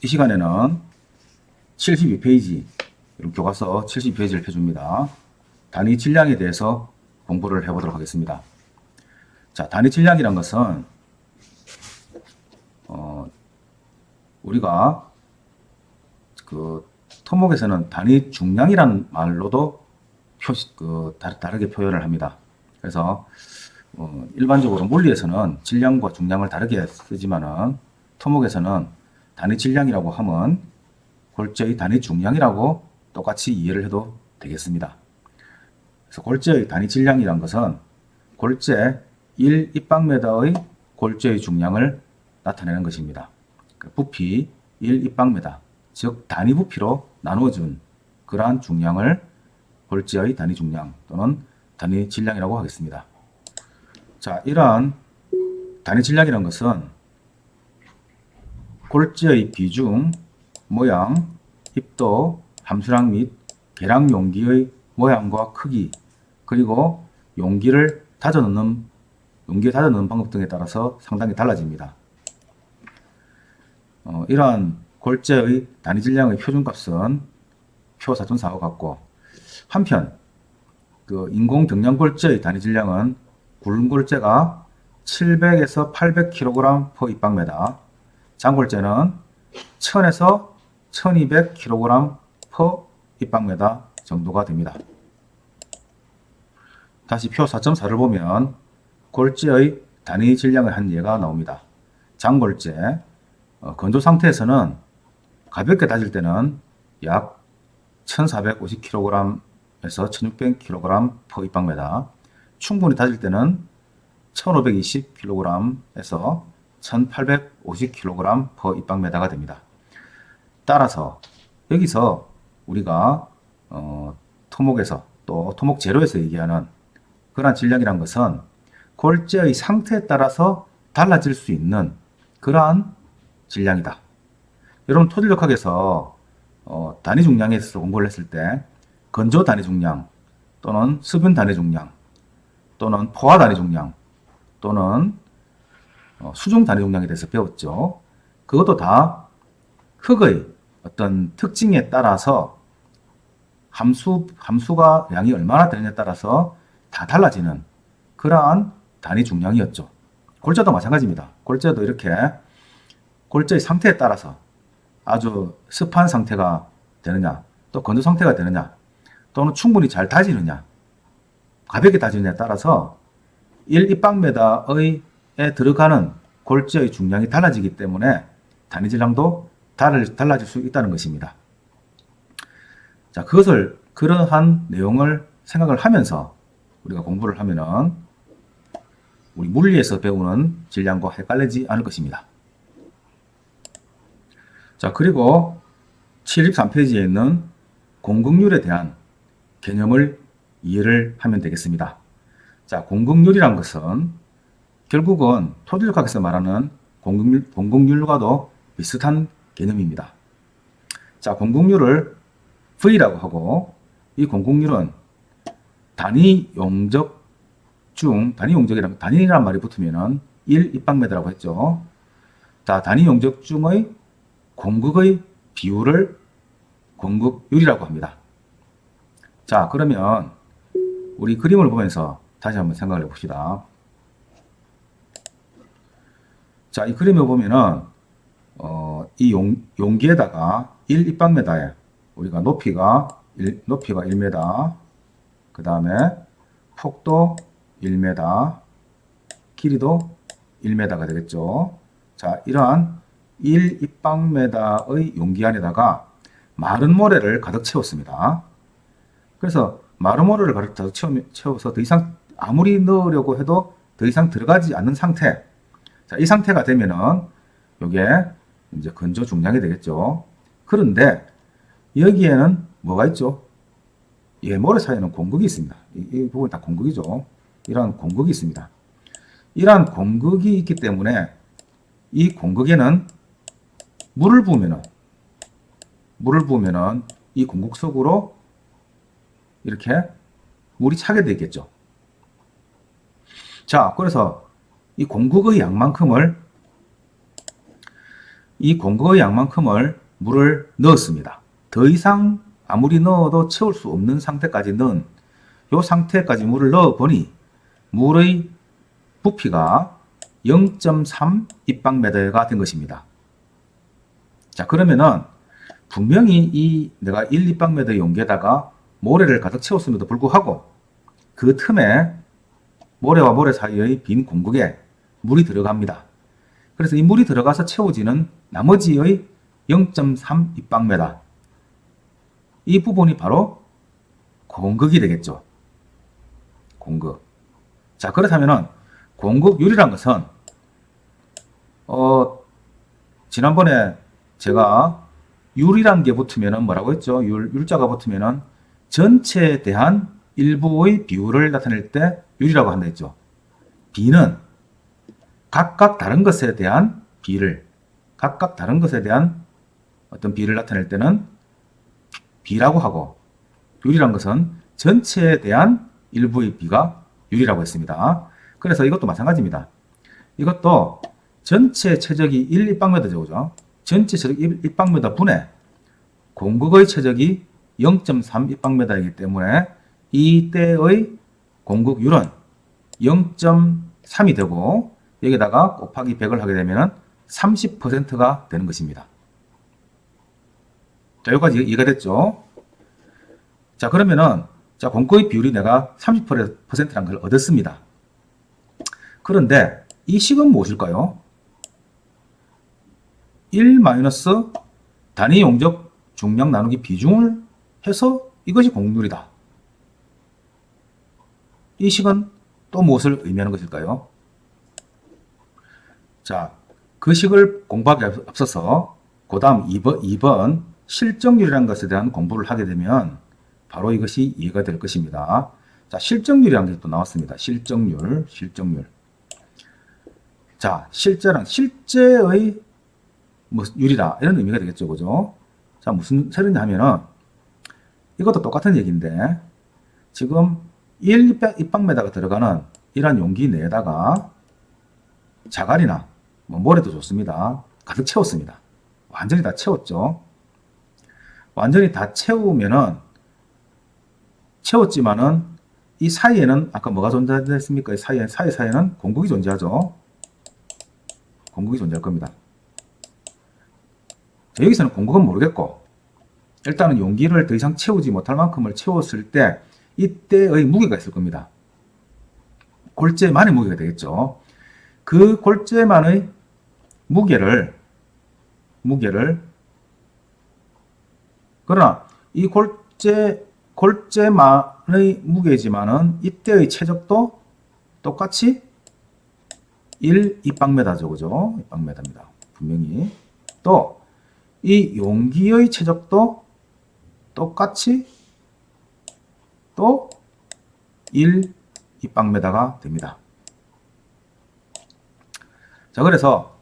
이 시간에는 72페이지, 교과서 72페이지를 펴줍니다. 단위 질량에 대해서 공부를 해보도록 하겠습니다. 자, 단위 질량이란 것은 우리가 토목에서는 단위 중량이란 말로도 다르게 표현을 합니다. 그래서 일반적으로 물리에서는 질량과 중량을 다르게 쓰지만은 토목에서는 단위 질량이라고 하면 골재의 단위 중량이라고 똑같이 이해를 해도 되겠습니다. 그래서 골재의 단위 질량이란 것은 골재 1입방미터의 골재의 중량을 나타내는 것입니다. 부피 1입방미터, 즉 단위 부피로 나누어준 그러한 중량을 골재의 단위 중량 또는 단위 질량이라고 하겠습니다. 자, 이러한 단위 질량이라는 것은 골재의 비중, 모양, 입도, 함수량 및 계량 용기의 모양과 크기, 그리고 용기에 다져 넣는 방법 등에 따라서 상당히 달라집니다. 이러한 골재의 단위 질량의 표준값은 표 4.45 같고, 한편 인공 등량 골재의 단위 질량은 굵은 골재가 700에서 800kg per 입방미터, 장골재는 1000에서 1200kg per 입방미터 정도가 됩니다. 다시 표 4.4를 보면 골재의 단위 질량의 한 예가 나옵니다. 장골재, 건조 상태에서는 가볍게 다질 때는 약 1450kg에서 1600kg per 입방미터, 충분히 다질 때는 1520kg에서 1850kg per 입방미터가 됩니다. 따라서 여기서 우리가 토목에서 또 토목 재료에서 얘기하는 그러한 질량이란 것은 골재의 상태에 따라서 달라질 수 있는 그러한 질량이다. 여러분 토질력학에서 단위 중량에 대해서 공부를 했을 때 건조 단위 중량 또는 수분 단위 중량 또는 포화 단위 중량 또는 수중 단위 중량에 대해서 배웠죠. 그것도 다 흙의 어떤 특징에 따라서 함수가 양이 얼마나 되느냐에 따라서 다 달라지는 그러한 단위 중량이었죠. 골재도 마찬가지입니다. 골재도 이렇게 골재의 상태에 따라서 아주 습한 상태가 되느냐, 또 건조 상태가 되느냐, 또는 충분히 잘 다지느냐, 가볍게 다지느냐에 따라서 1입방미터에 들어가는 골재의 중량이 달라지기 때문에 단위 질량도 달라질 수 있다는 것입니다. 자, 그러한 내용을 생각을 하면서 우리가 공부를 하면은 우리 물리에서 배우는 질량과 헷갈리지 않을 것입니다. 자, 그리고 73페이지에 있는 공극률에 대한 개념을 이해를 하면 되겠습니다. 자, 공극률이란 것은 결국은 토질력학에서 말하는 공극률과도 비슷한 개념입니다. 자, 공극률을 V라고 하고, 이 공극률은 단위 용적 중, 단위란 말이 붙으면은 1입방미터라고 했죠. 자, 단위 용적 중의 공극의 비율을 공극률이라고 합니다. 자, 그러면 우리 그림을 보면서 다시 한번 생각을 해봅시다. 자, 이 그림을 보면은 이 용기에다가 1입방미터에 우리가 높이가 1m, 그 다음에 폭도 1m, 길이도 1m가 되겠죠. 자, 이러한 1입방미터의 용기 안에다가 마른 모래를 가득 채웠습니다. 그래서 마른 모래를 가득 채워서 더 이상 아무리 넣으려고 해도 더 이상 들어가지 않는 상태. 자, 이 상태가 되면은 이게 이제 건조 중량이 되겠죠. 그런데 여기에는 뭐가 있죠? 이 모래 사이에는 공극이 있습니다. 이 부분 다 공극이죠. 이러한 공극이 있습니다. 이러한 공극이 있기 때문에 이 공극에는 물을 부으면은 이 공극 속으로 이렇게 물이 차게 되겠죠. 자, 그래서 이 공극의 양만큼을 이 공급의 양만큼을 물을 넣었습니다. 더 이상 아무리 넣어도 채울 수 없는 상태까지 넣은 이 상태까지 물을 넣어 보니 물의 부피가 0.3 입방미터가 된 것입니다. 자, 그러면은 분명히 이 내가 1 입방미터 용기에다가 모래를 가득 채웠음에도 불구하고 그 틈에 모래와 모래 사이의 빈 공극에 물이 들어갑니다. 그래서 이 물이 들어가서 채워지는 나머지의 0.3 입방미터, 이 부분이 바로 공극이 되겠죠. 공극. 자, 그렇다면은 공극율이란 것은 지난번에 제가 율이란 게 붙으면은 뭐라고 했죠? 율자가 붙으면은 전체에 대한 일부의 비율을 나타낼 때 율이라고 한다 했죠. 비는 각각 다른 것에 대한 비를, 각각 다른 것에 대한 어떤 비를 나타낼 때는 비라고 하고, 율이란 것은 전체에 대한 일부의 비가 율이라고 했습니다. 그래서 이것도 마찬가지입니다. 이것도 전체 최적이 1 입방미터죠. 그죠? 전체 최적 1 입방미터 분의 공극의 최적이 0.3 입방미터이기 때문에 이때의 공극율은 0.3이 되고 여기다가 곱하기 100을 하게 되면 30%가 되는 것입니다. 자, 여기까지 이해가 됐죠? 자, 그러면은 자, 공극의 비율이 내가 30%라는 걸 얻었습니다. 그런데 이 식은 무엇일까요? 1 마이너스 단위 용적 중량 나누기 비중을 해서 이것이 공률이다. 이 식은 또 무엇을 의미하는 것일까요? 자, 그 식을 공부하기 앞서서 그 다음 2번 실적률이라는 것에 대한 공부를 하게 되면 바로 이것이 이해가 될 것입니다. 자, 실적률이라는 게 또 나왔습니다. 실적률. 자, 실제의 뭐 율이다 이런 의미가 되겠죠, 그죠? 자, 무슨 소리냐 하면은 이것도 똑같은 얘기인데 지금 1 입방미터가 들어가는 이러한 용기 내에다가 자갈이나 뭐 모래도 좋습니다. 가득 채웠습니다. 완전히 다 채웠죠. 완전히 다 채웠지만은 이 사이에는 아까 뭐가 존재했습니까? 이 사이에는 공극이 존재하죠. 공극이 존재할 겁니다. 자, 여기서는 공극은 모르겠고 일단은 용기를 더 이상 채우지 못할 만큼을 채웠을 때 이때의 무게가 있을 겁니다. 골재만의 무게가 되겠죠. 그 골재만의 무게를 그러나 이 골재만의 무게지만은 이때의 최적도 똑같이 1 입방미터죠. 그죠? 입방미터입니다. 분명히. 또 이 용기의 최적도 똑같이 또 1 입방미터가 됩니다. 자, 그래서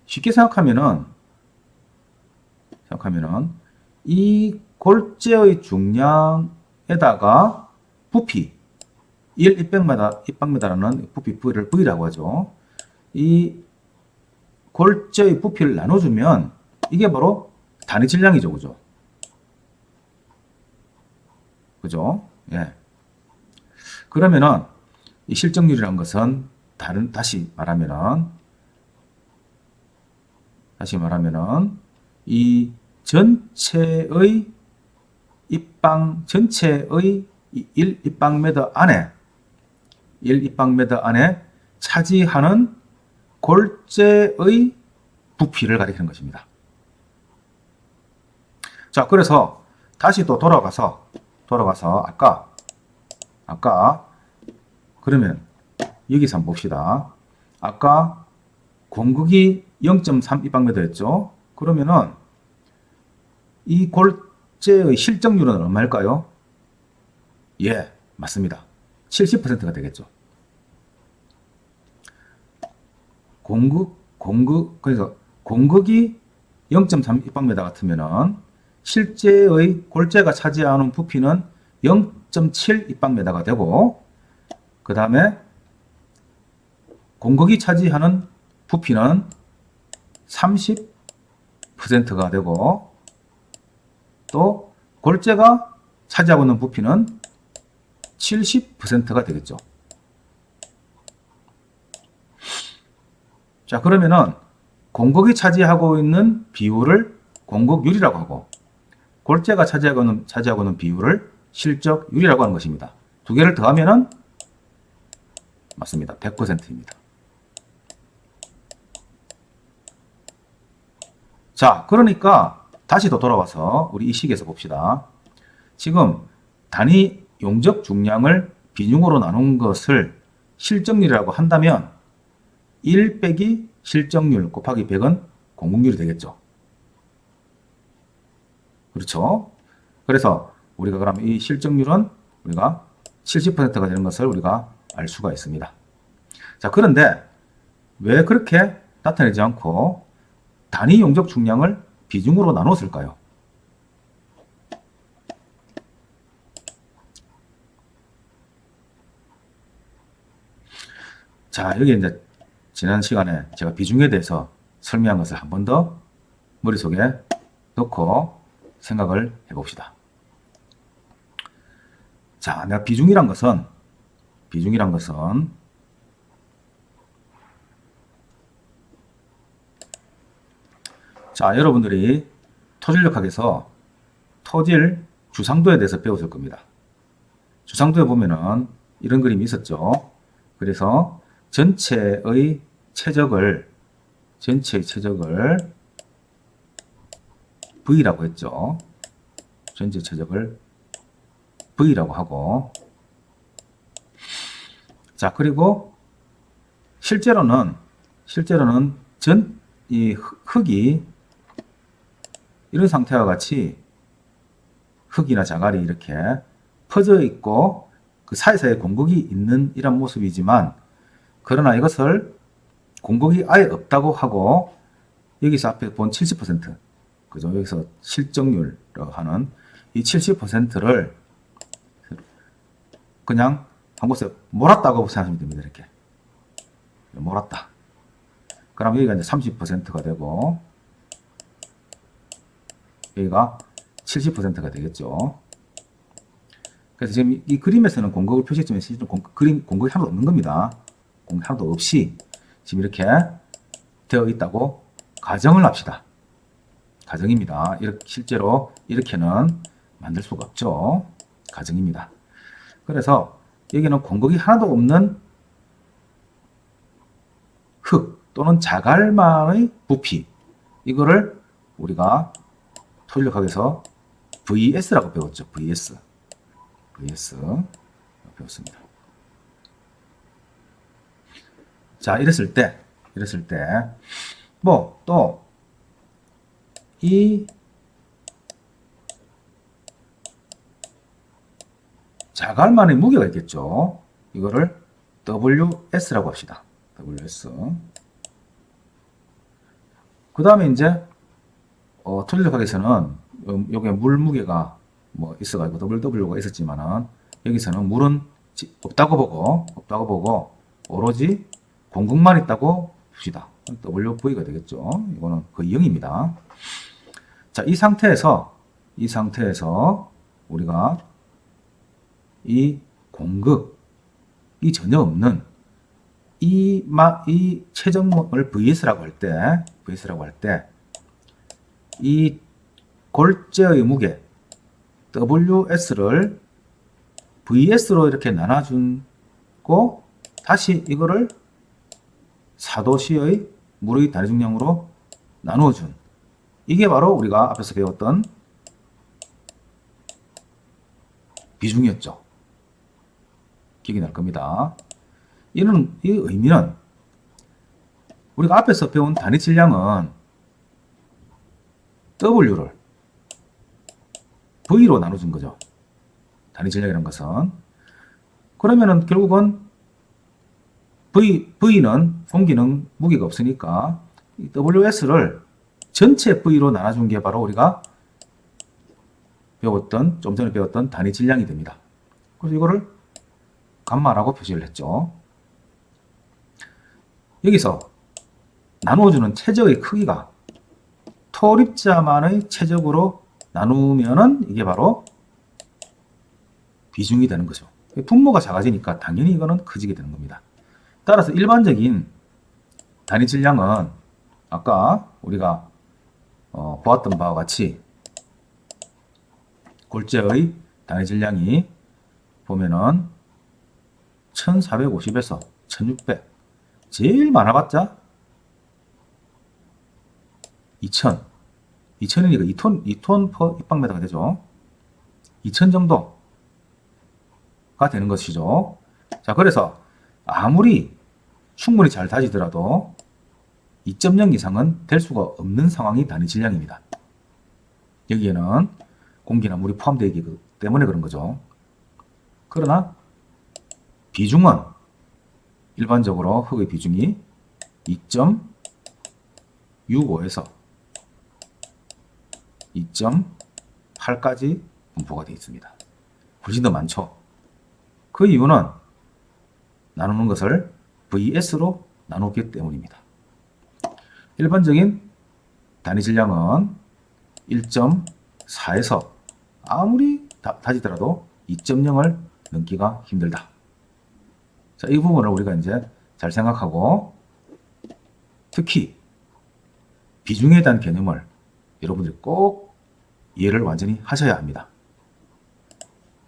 쉽게 생각하면은 이 골재의 중량에다가 부피 1 입방미터라는 부피 V를 V라고 하죠. 이 골재의 부피를 나눠주면 이게 바로 단위 질량이죠. 그죠? 그죠? 예. 그러면은 이 실적률이라는 것은 다시 말하면은 이 전체의 1 입방미터 안에 차지하는 골재의 부피를 가리키는 것입니다. 자, 그래서 다시 또 돌아가서 아까 그러면 여기서 한번 봅시다. 아까 공극이 0.3 입방미터였죠. 그러면은 이 골재의 실적률은 얼마일까요? 예, 맞습니다. 70%가 되겠죠. 그래서 공극이 0.3 입방미터 같으면은 실제의 골재가 차지하는 부피는 0.7 입방미터가 되고, 그 다음에 공극이 차지하는 부피는 30%가 되고, 또 골재가 차지하고 있는 부피는 70%가 되겠죠. 자, 그러면은 공극이 차지하고 있는 비율을 공극률이라고 하고, 골재가 차지하고 있는 비율을 실적률이라고 하는 것입니다. 두 개를 더하면은 맞습니다. 100%입니다. 자, 그러니까 다시 더 돌아와서 우리 이 식에서 봅시다. 지금 단위 용적 중량을 비중으로 나눈 것을 실적률이라고 한다면 1 빼기 실적률 곱하기 100은 공극률이 되겠죠. 그렇죠? 그래서 우리가 그러면 이 실적률은 우리가 70%가 되는 것을 우리가 알 수가 있습니다. 자, 그런데 왜 그렇게 나타내지 않고 단위 용적 중량을 비중으로 나눴을까요? 자, 여기 이제 지난 시간에 제가 비중에 대해서 설명한 것을 한 번 더 머릿속에 넣고 생각을 해봅시다. 자, 내가 비중이란 것은 자, 여러분들이 토질력학에서 토질 주상도에 대해서 배웠을 겁니다. 주상도에 보면은 이런 그림이 있었죠. 그래서 전체의 최적을 V라고 했죠. 전체 최적을 V라고 하고, 자, 그리고 실제로는 이 흙이 이런 상태와 같이 흙이나 자갈이 이렇게 퍼져 있고 그 사이사이에 공극이 있는 이런 모습이지만, 그러나 이것을 공극이 아예 없다고 하고, 여기서 앞에 본 70%, 그죠? 여기서 실적률이라고 하는 이 70%를 그냥 한 곳에 몰았다고 생각하시면 됩니다. 이렇게 몰았다. 그럼 여기가 이제 30%가 되고, 여기가 70%가 되겠죠. 그래서 지금 이 그림에서는 공극을 표시했지만 실제로 공극이 하나도 없는 겁니다. 공극이 하나도 없이 지금 이렇게 되어 있다고 가정을 합시다. 가정입니다. 실제로 이렇게는 만들 수가 없죠. 가정입니다. 그래서 여기는 공극이 하나도 없는 흙 또는 자갈만의 부피, 이거를 우리가 토질력학에서 VS라고 배웠죠. VS 배웠습니다. 자, 이랬을 때 뭐 또 이 자갈만의 무게가 있겠죠. 이거를 WS라고 합시다. WS. 그 다음에 이제 토질력학에서는 여기에 물 무게가 뭐 있어가지고 WW가 있었지만은, 여기서는 물은 없다고 보고 오로지 공극만 있다고 봅시다. WV가 되겠죠. 이거는 거의 0입니다. 자, 이 상태에서 우리가 이 공극이 전혀 없는 이 최적물을 VS라고 할 때, 이 골재의 무게 WS를 VS로 이렇게 나눠주고, 다시 이거를 사도시의 물의 단위 중량으로 나누어준, 이게 바로 우리가 앞에서 배웠던 비중이었죠. 기억이 날 겁니다. 이 의미는 우리가 앞에서 배운 단위 질량은 W를 V로 나눠준 거죠. 단위 질량이라는 것은. 그러면은 결국은 V는 옮기는 무게가 없으니까 이 WS를 전체 V로 나눠준 게 바로 우리가 좀 전에 배웠던 단위 질량이 됩니다. 그래서 이거를 감마라고 표시를 했죠. 여기서 나누어주는 최적의 크기가 토립자만의 최적으로 나누면은 이게 바로 비중이 되는 거죠. 분모가 작아지니까 당연히 이거는 커지게 되는 겁니다. 따라서 일반적인 단위 질량은 아까 우리가 보았던 바와 같이 골재의 단위 질량이 보면은 1450에서 1600, 제일 많아봤자 2000, 2000이니까 2톤 퍼 입방미터가 되죠. 2000 정도가 되는 것이죠. 자, 그래서 아무리 충분히 잘 다지더라도 2.0 이상은 될 수가 없는 상황이 단위 질량입니다. 여기에는 공기나 물이 포함되어 있기 때문에 그런 거죠. 그러나 비중은 일반적으로 흙의 비중이 2.65에서 2.8까지 분포가 되어 있습니다. 훨씬 더 많죠. 그 이유는 나누는 것을 VS로 나누기 때문입니다. 일반적인 단위 질량은 1.4에서 아무리 다지더라도 2.0을 넘기가 힘들다. 자, 이 부분을 우리가 이제 잘 생각하고 특히 비중에 대한 개념을 여러분들이 꼭 이해를 완전히 하셔야 합니다.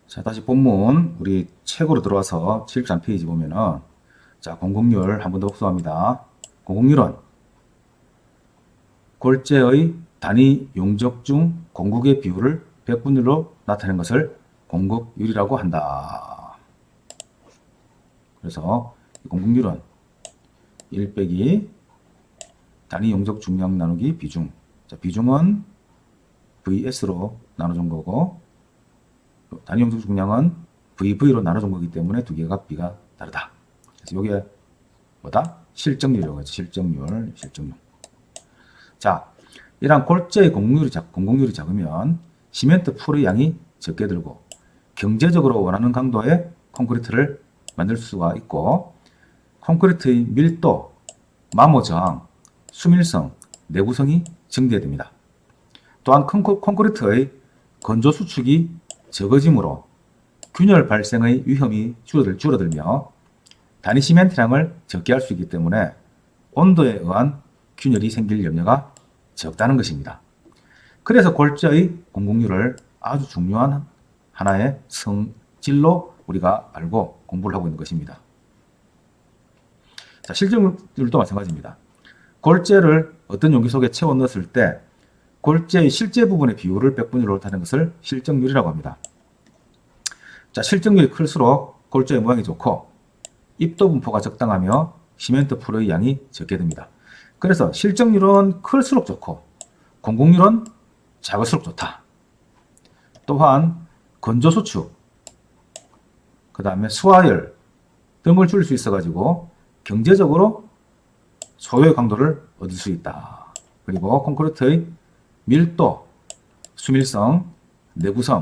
자, 다시 본문 우리 책으로 들어와서 73페이지 보면은 자, 공급률 한 번 더 복수합니다. 공급률은 골재의 단위 용적 중 공급의 비율을 백분율로 나타내는 것을 공급률이라고 한다. 그래서 공급률은 1 빼기 단위 용적 중량 나누기 비중. 자, 비중은 VS로 나눠준 거고 단위 용적 중량은 VV로 나눠준 거기 때문에 두 개가 비가 다르다. 그래서 이게 뭐다? 실적률이라고 하죠. 실적률. 자, 이러한 골재의 공급률이 작으면 시멘트 풀의 양이 적게 들고 경제적으로 원하는 강도의 콘크리트를 만들 수가 있고 콘크리트의 밀도, 마모 저항, 수밀성, 내구성이 증대됩니다. 또한 콘크리트의 건조 수축이 적어지므로 균열 발생의 위험이 줄어들며 단위 시멘트량을 적게 할 수 있기 때문에 온도에 의한 균열이 생길 염려가 적다는 것입니다. 그래서 골재의 공급률을 아주 중요한 하나의 성질로 우리가 알고 공부를 하고 있는 것입니다. 자, 실적률도 마찬가지입니다. 골재를 어떤 용기 속에 채워 넣었을 때 골재의 실제 부분의 비율을 백분율로 나타내는 것을 실적률이라고 합니다. 자, 실적률이 클수록 골재의 모양이 좋고 입도 분포가 적당하며 시멘트 풀의 양이 적게 됩니다. 그래서 실적률은 클수록 좋고 공급률은 작을수록 좋다. 또한 건조수축, 그 다음에 수하열 등을 줄일 수 있어가지고 경제적으로 소요의 강도를 얻을 수 있다. 그리고 콘크리트의 밀도, 수밀성, 내구성,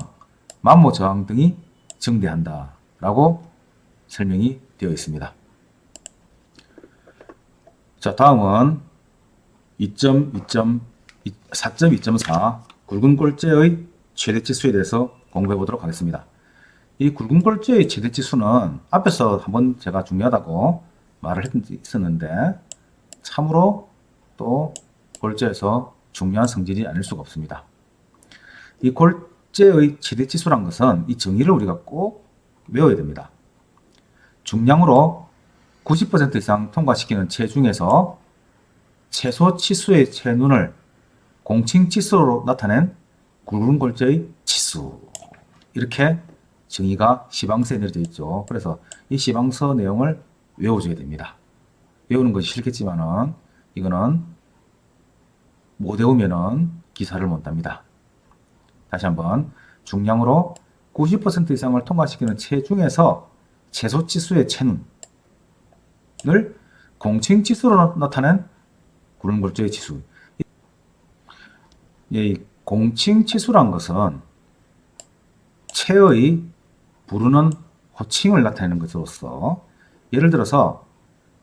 만모 저항 등이 증대한다. 라고 설명이 되어 있습니다. 자, 다음은 4.2.4 굵은 골재의 최대치수에 대해서 공부해 보도록 하겠습니다. 이 굵은 골재의 최대치수는 앞에서 한번 제가 중요하다고 말을 했었는데 참으로 또 골재에서 중요한 성질이 아닐 수가 없습니다. 이 골재의 최대치수란 것은 이 정의를 우리가 꼭 외워야 됩니다. 중량으로 90% 이상 통과시키는 채 중에서 최소 치수의 채눈을 공칭 치수로 나타낸 굵은 골재의 치수, 이렇게 정의가 시방서에 내려져 있죠. 그래서 이 시방서 내용을 외워줘야 됩니다. 외우는 것이 싫겠지만은 이거는 못 외우면은 기사를 못 답니다. 다시 한번 중량으로 90% 이상을 통과시키는 채 중에서 최소 치수의 채눈을 공칭 치수로 나타낸 굵은 골재의 치수. 이 공칭 치수란 것은 채의 부르는 호칭을 나타내는 것으로서 예를 들어서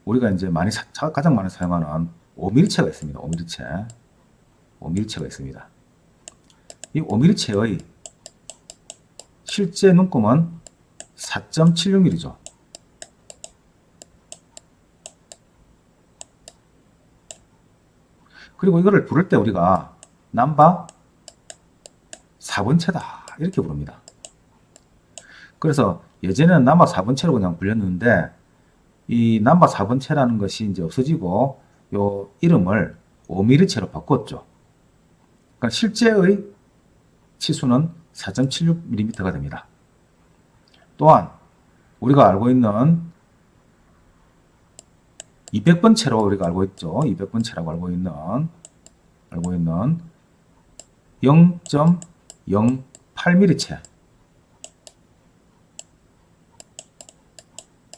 우리가 이제 가장 많이 사용하는 5mm체가 있습니다. 5mm체. 5mm체가 있습니다. 이 5mm체의 실제 눈금은 4.76mm죠. 그리고 이거를 부를 때 우리가 남바 4번체다 이렇게 부릅니다. 그래서 예전에는 남바 4번체로 그냥 불렸는데 이 남바 4번체라는 것이 이제 없어지고 요 이름을 5mm체로 바꿨죠. 그러니까 실제의 치수는 4.76mm가 됩니다. 또한 우리가 알고 있는 200번체로 우리가 알고 있죠. 200번체라고 알고 있는 0.08mm체.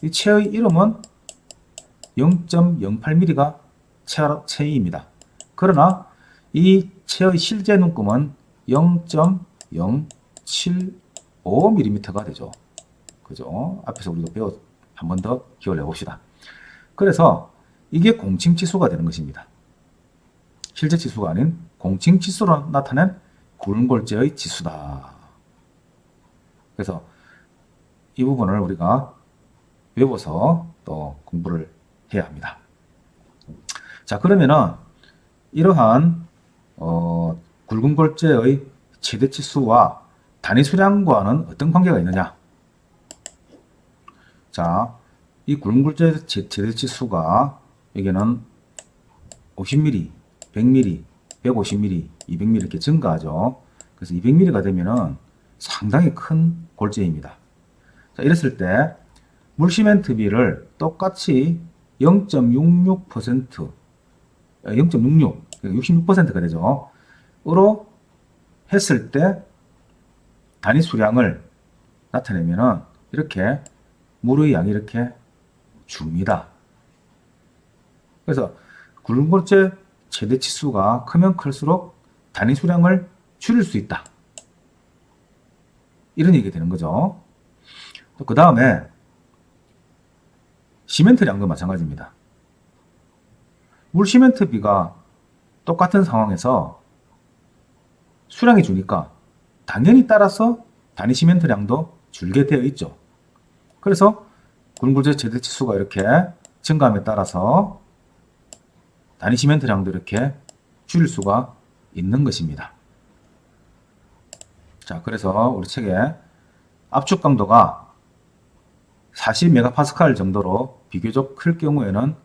이 체의 이름은 0.08mm가 체입니다. 그러나 이 체의 실제 눈금은 0.075mm가 되죠. 그죠? 앞에서 우리가 한 번 더 기억을 해봅시다. 그래서 이게 공칭치수가 되는 것입니다. 실제 치수가 아닌 공칭치수로 나타낸 굴골제의 치수다. 그래서 이 부분을 우리가 외워서 또 공부를 해야 합니다. 자, 그러면은 이러한 굵은골재의 최대치수와 단위수량과는 어떤 관계가 있느냐? 자, 이 굵은골재의 최대치수가 여기는 50mm, 100mm, 150mm, 200mm 이렇게 증가하죠. 그래서 200mm가 되면은 상당히 큰 골재입니다. 자, 이랬을 때 물시멘트비를 똑같이 0.66%, 0.66, 66%가 되죠. 으로 했을 때 단위 수량을 나타내면은 이렇게 물의 양이 이렇게 줍니다. 그래서 굵은골재 최대 치수가 크면 클수록 단위 수량을 줄일 수 있다. 이런 얘기가 되는 거죠. 그 다음에 시멘트량도 마찬가지입니다. 물 시멘트비가 똑같은 상황에서 수량이 주니까 당연히 따라서 단위 시멘트량도 줄게 되어 있죠. 그래서 굵은골재 최대 치수가 이렇게 증가함에 따라서 단위 시멘트량도 이렇게 줄일 수가 있는 것입니다. 자, 그래서 우리 책에 압축 강도가 40MPa 정도로 비교적 클 경우에는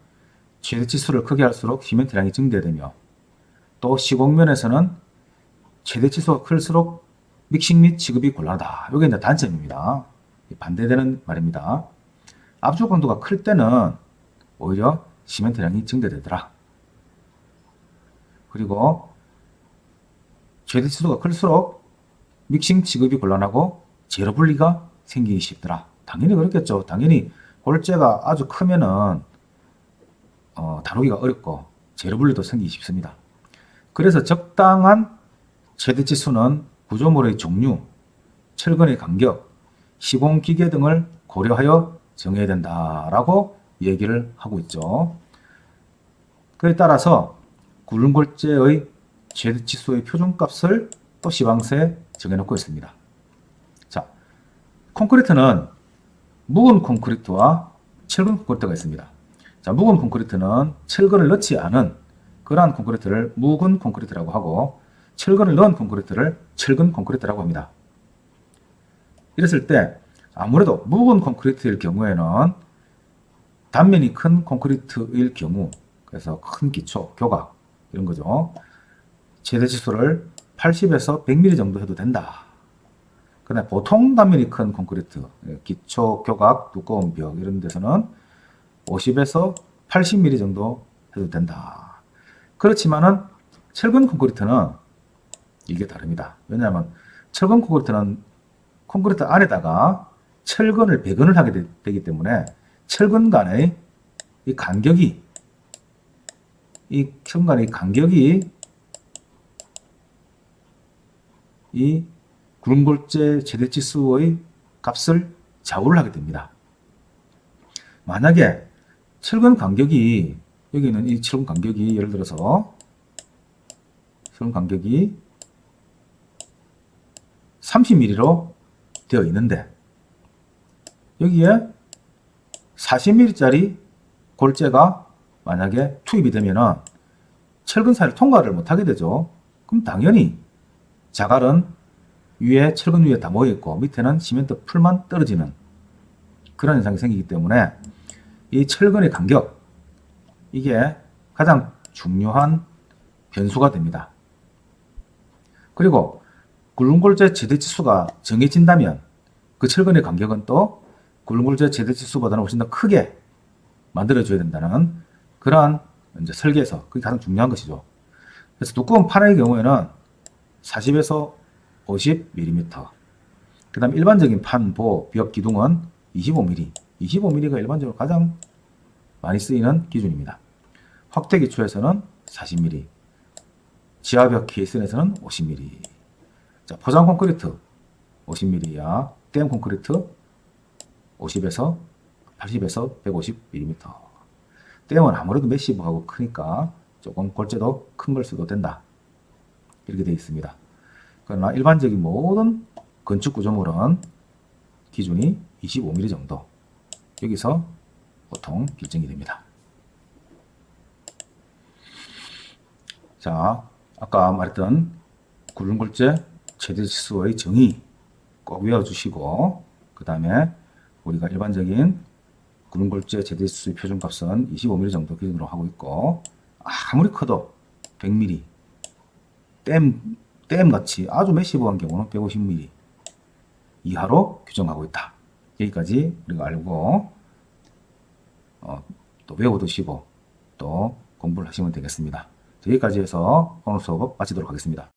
최대 치수를 크게 할수록 시멘트량이 증대되며 또 시공면에서는 최대 치수가 클수록 믹싱 및 취급이 곤란하다. 이게 이제 단점입니다. 반대되는 말입니다. 압축 강도가 클 때는 오히려 시멘트량이 증대되더라. 그리고 최대 치수가 클수록 믹싱 취급이 곤란하고 재료 분리가 생기기 쉽더라. 당연히 그렇겠죠. 당연히 골재가 아주 크면은 다루기가 어렵고 재료 분리도 생기기 쉽습니다. 그래서 적당한 최대 치수는 구조물의 종류, 철근의 간격, 시공기계 등을 고려하여 정해야 된다라고 얘기를 하고 있죠. 그에 따라서 굵은골재의 최대 치수의 표준값을 또 시방서에 정해놓고 있습니다. 자, 콘크리트는 묵은 콘크리트와 철근 콘크리트가 있습니다. 자, 묵은 콘크리트는 철근을 넣지 않은 그러한 콘크리트를 묵은 콘크리트라고 하고 철근을 넣은 콘크리트를 철근 콘크리트라고 합니다. 이랬을 때 아무래도 묵은 콘크리트일 경우에는 단면이 큰 콘크리트일 경우, 그래서 큰 기초, 교각 이런 거죠. 최대 치수를 80에서 100mm 정도 해도 된다. 그러나 보통 단면이 큰 콘크리트, 기초, 교각, 두꺼운 벽 이런 데서는 50에서 80mm 정도 해도 된다. 그렇지만은 철근 콘크리트는 이게 다릅니다. 왜냐하면 철근 콘크리트는 콘크리트 안에다가 철근을 배건을 하게 되기 때문에 철근 간의 이 간격이 이 굵은골재 최대치수의 값을 좌우를 하게 됩니다. 만약에 철근 간격이 여기는 이 철근 간격이 예를 들어서 철근 간격이 30mm로 되어 있는데 여기에 40mm짜리 골재가 만약에 투입이 되면은 철근사를 통과를 못하게 되죠. 그럼 당연히 자갈은 위에 철근 위에 다 모여 있고 밑에는 시멘트 풀만 떨어지는 그런 현상이 생기기 때문에 이 철근의 간격 이게 가장 중요한 변수가 됩니다. 그리고 굴릉골재 최대치수가 정해진다면 그 철근의 간격은 또 굴릉골재 최대치수보다는 훨씬 더 크게 만들어줘야 된다는 그러한 이제 설계에서 그게 가장 중요한 것이죠. 그래서 두꺼운 판의 경우에는 40에서 50mm, 그 다음 일반적인 판, 보, 벽 기둥은 25mm, 25mm가 일반적으로 가장 많이 쓰이는 기준입니다. 확대 기초에서는 40mm, 지하벽 케이슨에서는 50mm. 자, 포장 콘크리트 50mm야, 댐 콘크리트 50에서 80에서 150mm. 댐은 아무래도 매시브하고 크니까 조금 골재도 큰 걸 써도 된다. 이렇게 되어 있습니다. 그러나 일반적인 모든 건축 구조물은 기준이 25mm 정도. 여기서 보통 결정이 됩니다. 자, 아까 말했던 굴릉골재 최대치수의 정의 꼭 외워주시고, 그 다음에 우리가 일반적인 굴릉골재 최대치수의 표준값은 25mm 정도 기준으로 하고 있고, 아무리 커도 100mm, 댐 같이 아주 매시브한 경우는 150mm 이하로 규정하고 있다. 여기까지 우리가 알고 또 외워두시고 또 공부를 하시면 되겠습니다. 여기까지 해서 오늘 수업 마치도록 하겠습니다.